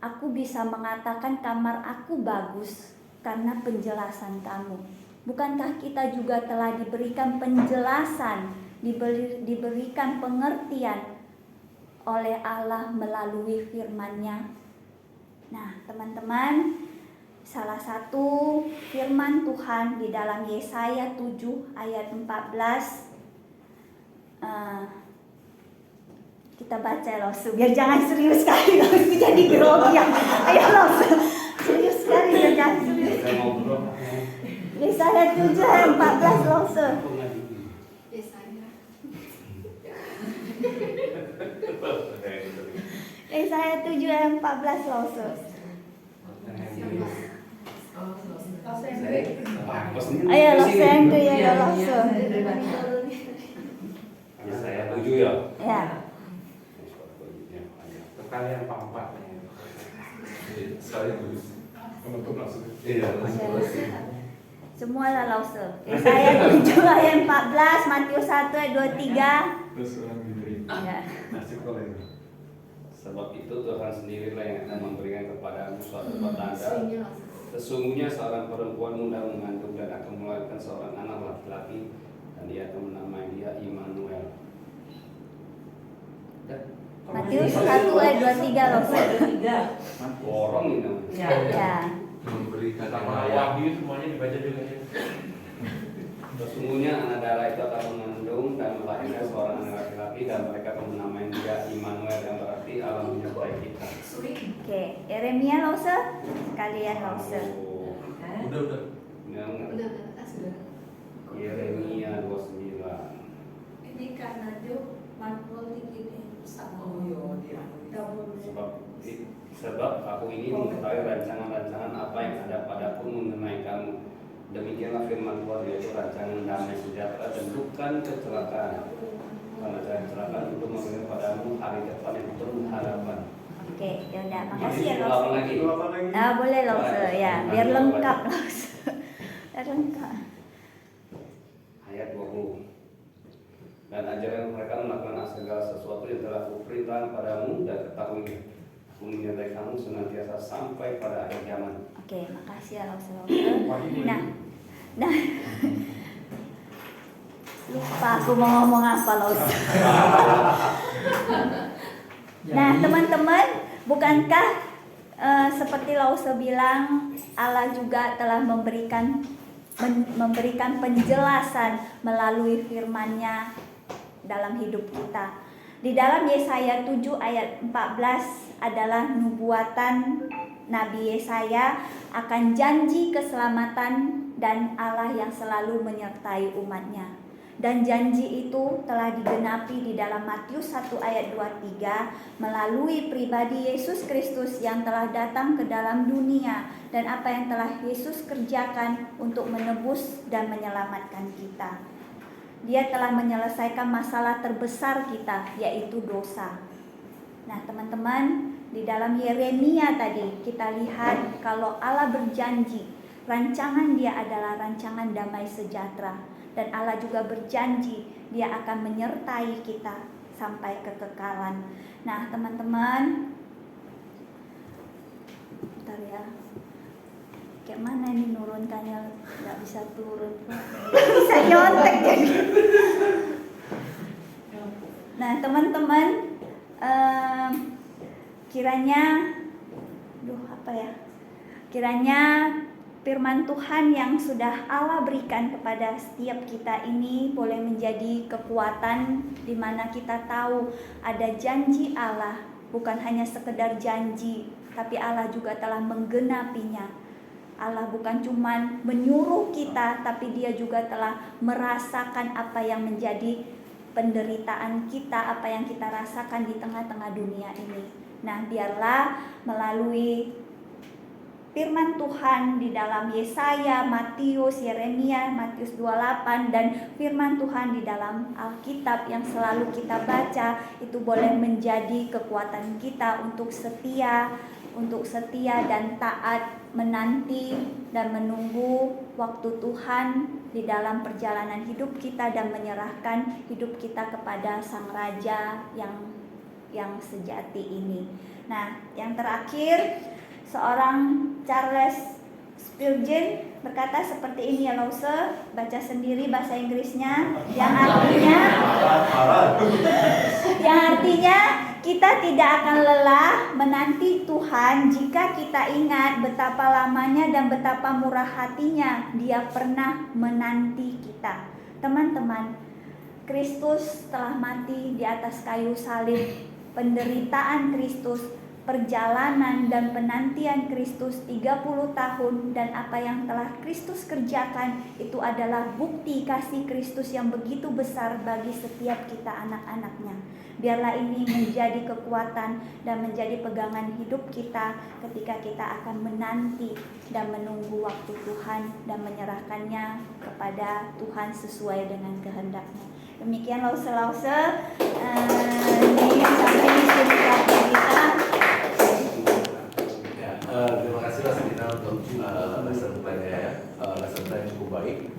"Aku bisa mengatakan kamar aku bagus karena penjelasan kamu." Bukankah kita juga telah diberikan penjelasan, diberikan pengertian oleh Allah melalui firman-Nya? Nah, teman-teman, salah satu firman Tuhan di dalam Yesaya 7 ayat 14, kita baca Lause, biar jangan serius sekali, Lause jadi grogi ya. Ayo Lause, serius sekali biar jangan serius. Yesaya 7 ayat 14 Lause. Yesaya 7 ayat 14 Lause. Ayo Lause yang ya Lause. Yesaya 7 ya? Ya. Kalian empat Sekaligus penutup maksudnya. Iya. Semua lah Lause. Yesaya 7 ayat 14, Matius 1 ayat 23. Terus orang diberi nasib kalian. Sebab itu Tuhan sendirilah yang akan memberikan kepadamu suatu pertanda. Sesungguhnya seorang perempuan muda mengandung dan akan melahirkan seorang anak laki-laki, dan dia akan menamai dia Immanuel. Matius 1 ayat 23 Lause. Borong ini namanya. Ya. Memberikan Sama Wahyu semuanya dibaca juga ya. Sesungguhnya anak darah itu akan mengandung dan melahirkan seorang anak laki-laki, dan mereka akan menamai dia Immanuel, yang berarti Allah menyertai kita. Oke, Yeremia Lause, sekalian Lause. Udah. Udah. Yeremia 29. Ini karena dia mantul digini sama. Sebab aku ini mengetahui rancangan-rancangan apa yang ada padaku mengenai kamu. Demikianlah firman Tuhan, yaitu rancangan damai sejahtera dan bukan kecelakaan. Karena kecelakaan untuk memberikan padamu hari depan yang penuh harapan. Oke, ya udah, makasih ya Ulang Lause. lagi. Nah, boleh Lause ya, biar lengkap Lause. Biar lengkap. Ayat 20. Dan ajarkan mereka melakukan segala sesuatu yang telah kuperintahkan padamu, dan ketahui Aku menyertai kamu senantiasa sampai pada akhir zaman. Oke, makasih ya Lause. Nah, lupa aku mau ngomong apa Lause. Nah, teman-teman, bukankah seperti Lause bilang, Allah juga telah memberikan penjelasan melalui firman-Nya dalam hidup kita. Di dalam Yesaya 7 ayat 14 adalah nubuatan Nabi Yesaya akan janji keselamatan dan Allah yang selalu menyertai umatnya. Dan janji itu telah digenapi di dalam Matius 1 ayat 23 melalui pribadi Yesus Kristus yang telah datang ke dalam dunia dan apa yang telah Yesus kerjakan untuk menebus dan menyelamatkan kita. Dia telah menyelesaikan masalah terbesar kita, yaitu dosa. Nah, teman-teman, di dalam Yeremia tadi kita lihat kalau Allah berjanji, rancangan Dia adalah rancangan damai sejahtera. Dan Allah juga berjanji Dia akan menyertai kita sampai kekekalan. Nah, teman-teman, bentar ya. Kayak mana ini nurunkannya, nggak bisa turun, bisa nyontek jadi. Nah, teman-teman, kiranya firman Tuhan yang sudah Allah berikan kepada setiap kita ini boleh menjadi kekuatan di mana kita tahu ada janji Allah, bukan hanya sekedar janji, tapi Allah juga telah menggenapinya. Allah bukan cuma menyuruh kita, tapi Dia juga telah merasakan apa yang menjadi penderitaan kita, apa yang kita rasakan di tengah-tengah dunia ini. Nah, biarlah melalui firman Tuhan di dalam Yesaya, Matius, Yeremia, Matius 28 dan firman Tuhan di dalam Alkitab yang selalu kita baca itu boleh menjadi kekuatan kita untuk setia dan taat menanti dan menunggu waktu Tuhan di dalam perjalanan hidup kita dan menyerahkan hidup kita kepada Sang Raja yang sejati ini. Nah, yang terakhir, seorang Charles Spurgeon berkata seperti ini ya Lause, baca sendiri bahasa Inggrisnya, yang artinya kita tidak akan lelah menanti Tuhan jika kita ingat betapa lamanya dan betapa murah hatinya Dia pernah menanti kita. Teman-teman, Kristus telah mati di atas kayu salib. Penderitaan Kristus, perjalanan dan penantian Kristus 30 tahun dan apa yang telah Kristus kerjakan itu adalah bukti kasih Kristus yang begitu besar bagi setiap kita anak-anaknya. Biarlah ini menjadi kekuatan dan menjadi pegangan hidup kita ketika kita akan menanti dan menunggu waktu Tuhan dan menyerahkannya kepada Tuhan sesuai dengan kehendaknya. Demikian lause-lause ini sampai cerita kita. Terima kasih Mas Dina untuk lesson plan-nya ya. Lesson plan cukup baik.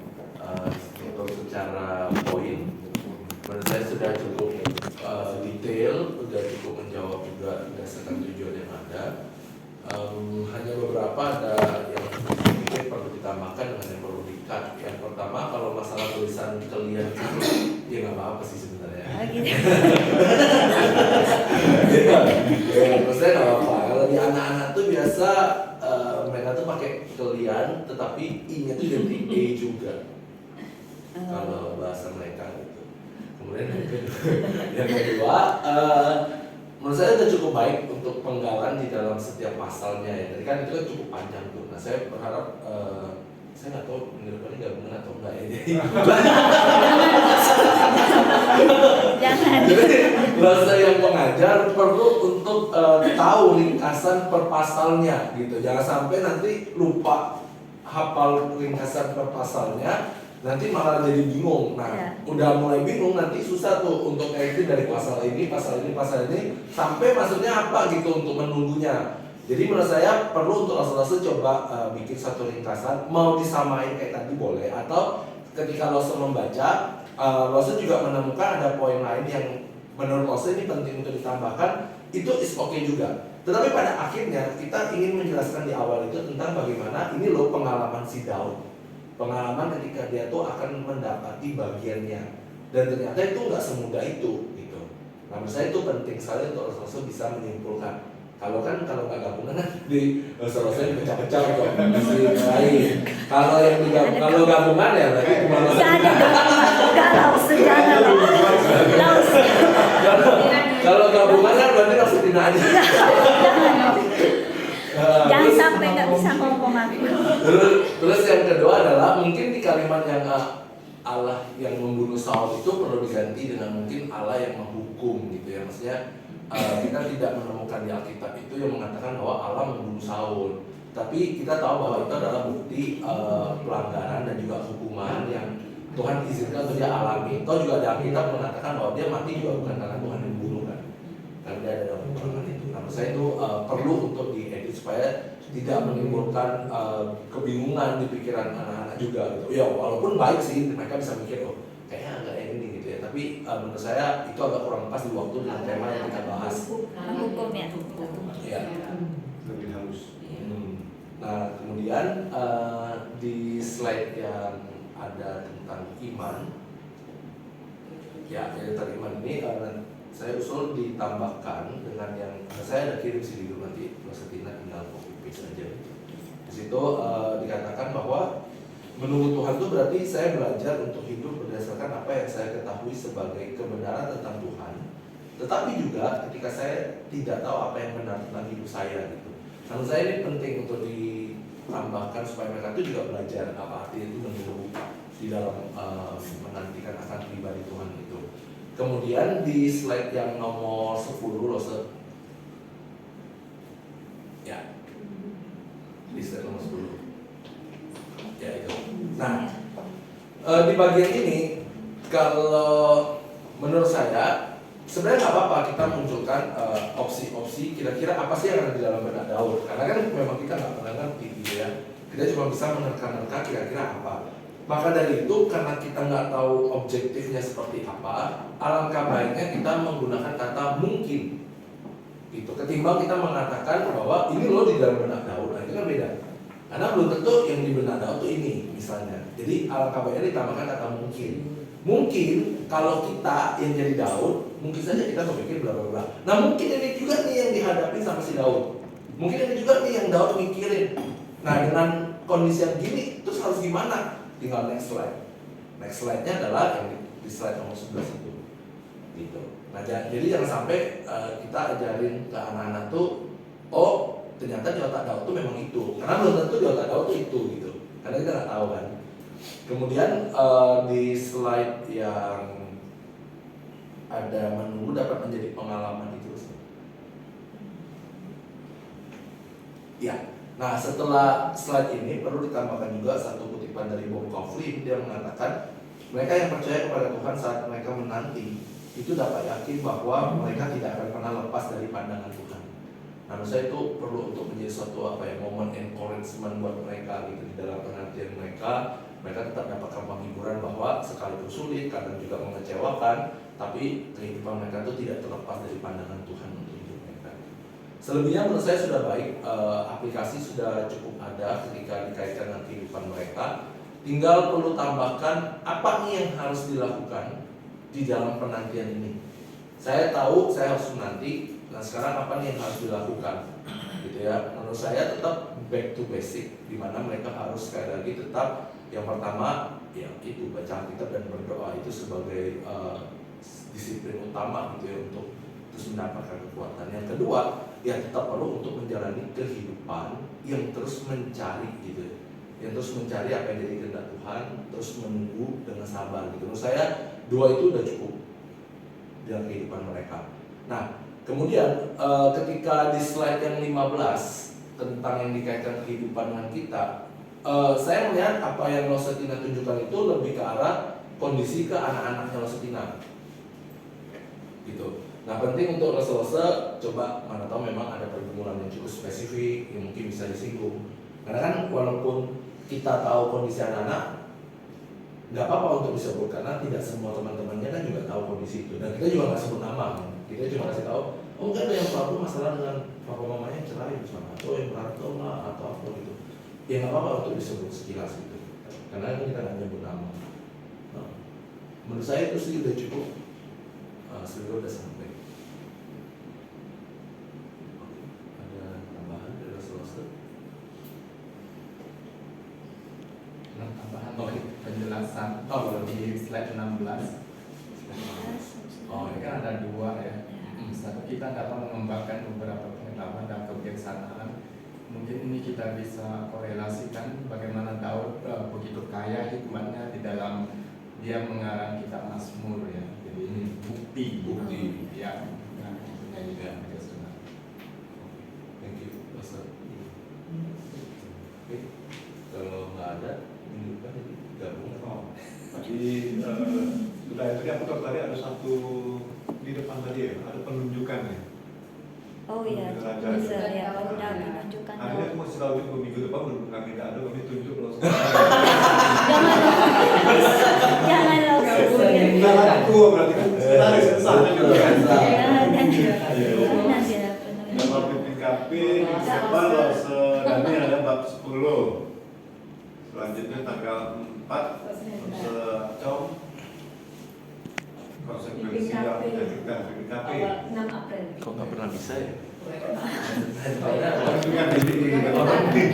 Untuk secara poin, menurut saya sudah cukup detail, sudah cukup menjawab juga berdasarkan tujuan yang ada. Hanya beberapa ada yang mungkin perlu ditambahkan dengan yang perlu di-cut. Yang pertama, kalau masalah tulisan kalian ya nggak apa-apa sih sebenarnya. Maksudnya nggak apa-apa. Kalau di anak-anak tuh biasa mereka tuh pakai kalian, tetapi i-nya tuh identik e juga. Kalau bahasa mereka gitu. Kemudian yang kedua, menurut saya sudah cukup baik untuk penggalan di dalam setiap pasalnya ya. Tadi kan itu kan cukup panjang tuh. Nah saya berharap saya nggak tahu menurut ini nggak benar atau enggak ini. Jangan. Jadi bahasa yang mengajar perlu untuk tahu ringkasan per pasalnya gitu. Jangan sampai nanti lupa hafal ringkasan per pasalnya. Nanti malah jadi bingung. Nah, udah mulai bingung nanti susah tuh untuk ngikutin dari pasal ini sampai maksudnya apa gitu untuk menunggunya. Jadi menurut saya perlu untuk langsung coba bikin satu ringkasan, mau disamain kayak tadi boleh, atau ketika Lose membaca, Lose juga menemukan ada poin lain yang menurut Lose ini penting untuk ditambahkan, itu is okay juga. Tetapi pada akhirnya kita ingin menjelaskan di awal itu tentang bagaimana ini loh pengalaman si Daud. Pengalaman ketika dia tuh akan mendapati bagiannya. Dan ternyata itu nggak semudah itu gitu. Nah menurut saya itu penting sekali untuk Rasul bisa menyimpulkan. Kalau nggak gabungan kan di Rasul dipecah-pecah kok mesti lain. Kalau gabungan ya berarti cuma Galau sejarah kalau gabungan kan berarti Rasul tidak aja. Jangan sampai nggak bisa ngomong aku. Terus yang kedua adalah mungkin di kalimat yang Allah yang membunuh Saul itu perlu diganti dengan mungkin Allah yang menghukum gitu ya. Maksudnya kita tidak menemukan di Alkitab itu yang mengatakan bahwa Allah membunuh Saul. Tapi kita tahu bahwa itu adalah bukti pelanggaran dan juga hukuman yang Tuhan izinkan untuk dia alami. Toh juga di Alkitab mengatakan bahwa dia mati juga bukan karena Tuhan yang membunuh kan. Karena dia ada dalam peperangan itu. Nah, saya itu perlu untuk diedit supaya tidak menimbulkan kebingungan di pikiran anak-anak juga gitu. Ya walaupun baik sih mereka bisa mikir oh kayaknya agak ini gitu ya. Tapi menurut saya itu agak kurang pas di waktu dengan tema yang kita bahas. Hukumnya. Ya. Lebih halus. Nah kemudian di slide yang ada tentang iman, ya dari tentang iman ini saya usul ditambahkan dengan yang saya ada kirim sih dulu nanti Rosetina tinggal copy paste aja. Di situ dikatakan bahwa menurut Tuhan itu berarti saya belajar untuk hidup berdasarkan apa yang saya ketahui sebagai kebenaran tentang Tuhan. Tetapi juga ketika saya tidak tahu apa yang benar tentang hidup saya gitu. Menurut saya ini penting untuk ditambahkan supaya mereka itu juga belajar apa arti itu menunggu di dalam menantikan akan pribadi Tuhan itu. Kemudian di slide yang nomor 10 Rose. Ya. Di slide nomor 10. Ya itu. Nah, di bagian ini kalau menurut saya sebenarnya nggak apa-apa kita munculkan opsi-opsi kira-kira apa sih yang ada di dalam benak Daud. Karena kan memang kita nggak pernah ngerti gitu ya. Kita cuma bisa menerka-nerka kira-kira apa. Maka dari itu karena kita nggak tahu objektifnya seperti apa, alangkah baiknya kita menggunakan kata mungkin gitu. Ketimbang kita mengatakan bahwa ini loh di dalam benak Daud, nah itu kan beda. Karena belum tentu yang di benak Daud itu ini misalnya. Jadi alangkah baiknya ditambahkan kata mungkin. Mungkin kalau kita yang jadi Daud, mungkin saja kita berpikir bla bla bla. Nah mungkin ini juga nih yang dihadapi sama si Daud. Mungkin ini juga nih yang Daud mikirin. Nah dengan kondisi yang gini, terus harus gimana? Tinggal next slide. Next slide-nya adalah yang di slide nomor 11 itu. Gitu. Nah, jadi jangan sampai kita ajarin ke anak-anak tuh, oh ternyata di otak Daud tuh memang itu. Karena belum tentu di otak Daud tuh itu gitu. Karena kita nggak tahu kan. Kemudian di slide yang ada menunggu dapat menjadi pengalaman itu. Ya. Nah setelah slide ini perlu ditambahkan juga satu kutipan dari Bob Coughlin. Dia mengatakan mereka yang percaya kepada Tuhan saat mereka menanti itu dapat yakin bahwa mereka tidak akan pernah lepas dari pandangan Tuhan. Nah menurut saya itu perlu untuk menjadi suatu momen encouragement buat mereka gitu di dalam penantian mereka. Mereka tetap dapatkan penghiburan bahwa sekalipun sulit, kadang juga mengecewakan, tapi kehidupan mereka itu tidak terlepas dari pandangan Tuhan untuk hidup mereka. Selebihnya menurut saya sudah baik, aplikasi sudah cukup ada ketika dikaitkan dengan kehidupan mereka. Tinggal perlu tambahkan apa nih yang harus dilakukan di dalam penantian ini. Saya tahu saya harus menanti, nah sekarang apa nih yang harus dilakukan, gitu ya. Menurut saya tetap back to basic, di mana mereka harus sekali lagi tetap yang pertama ya itu baca Alkitab dan berdoa itu sebagai disiplin utama gitu ya untuk terus mendapatkan kekuatan. Yang kedua ya tetap perlu untuk menjalani kehidupan yang terus mencari gitu, yang terus mencari apa yang jadi kehendak Tuhan, terus menunggu dengan sabar gitu. Menurut saya dua itu udah cukup dalam kehidupan mereka. Nah kemudian ketika di slide yang 15 tentang yang dikaitkan kehidupan dengan kita, saya melihat apa yang Rosetina tunjukkan itu lebih ke arah kondisi ke anak-anaknya Rosetina gitu. Nah penting untuk Rose coba mana tahu memang ada pergumulan yang cukup spesifik yang mungkin bisa disinggung. Karena kan walaupun kita tahu kondisi anak-anak, nggak apa-apa untuk disebut karena tidak semua teman-temannya kan juga tahu kondisi itu. Dan kita juga nggak sebut nama, kan? Kita cuma kasih tahu, Mungkin ada yang problem masalah dengan papa mamanya yang cerai misalnya, atau yang berantem lah atau apa gitu. Ya nggak apa-apa untuk disebut sekilas gitu, karena kan kita nggak nyebut nama. Nah, menurut saya itu sih udah cukup, sebenarnya udah sampai. Ada tambahan dari Rasul? Tambahan penjelasan kalau di slide 16. Oh, ini kan ada dua ya. Satu, kita dapat mengembangkan beberapa pengetahuan dan kebijaksanaan. Mungkin ini kita bisa korelasikan bagaimana Daud begitu kaya hikmatnya di dalam dia mengarang kitab Mazmur ya. Jadi ini bukti ya. Nah, ini juga bijaksana. Thank you, Pastor. Oke, kalau nggak ada, minggu depan jadi gabung. Tadi sudah itu aku tadi ada satu di depan tadi ya, ada penunjukan ya. Oh iya, Raja. bisa ya, kalau udah menunjukkan. Akhirnya aku masih tahu itu minggu depan belum kami tidak ada, kami tunjuk loh. Jangan loh. Jangan aku berarti kan tadi sesat juga kan. Nanti ada Nama PPKP Desember loh, Dani ada bab 10. Selanjutnya tanggal 4 Secom konsekuensi yang dijadikan PPKP. 6 April. Kok nggak pernah bisa ya? Orang juga di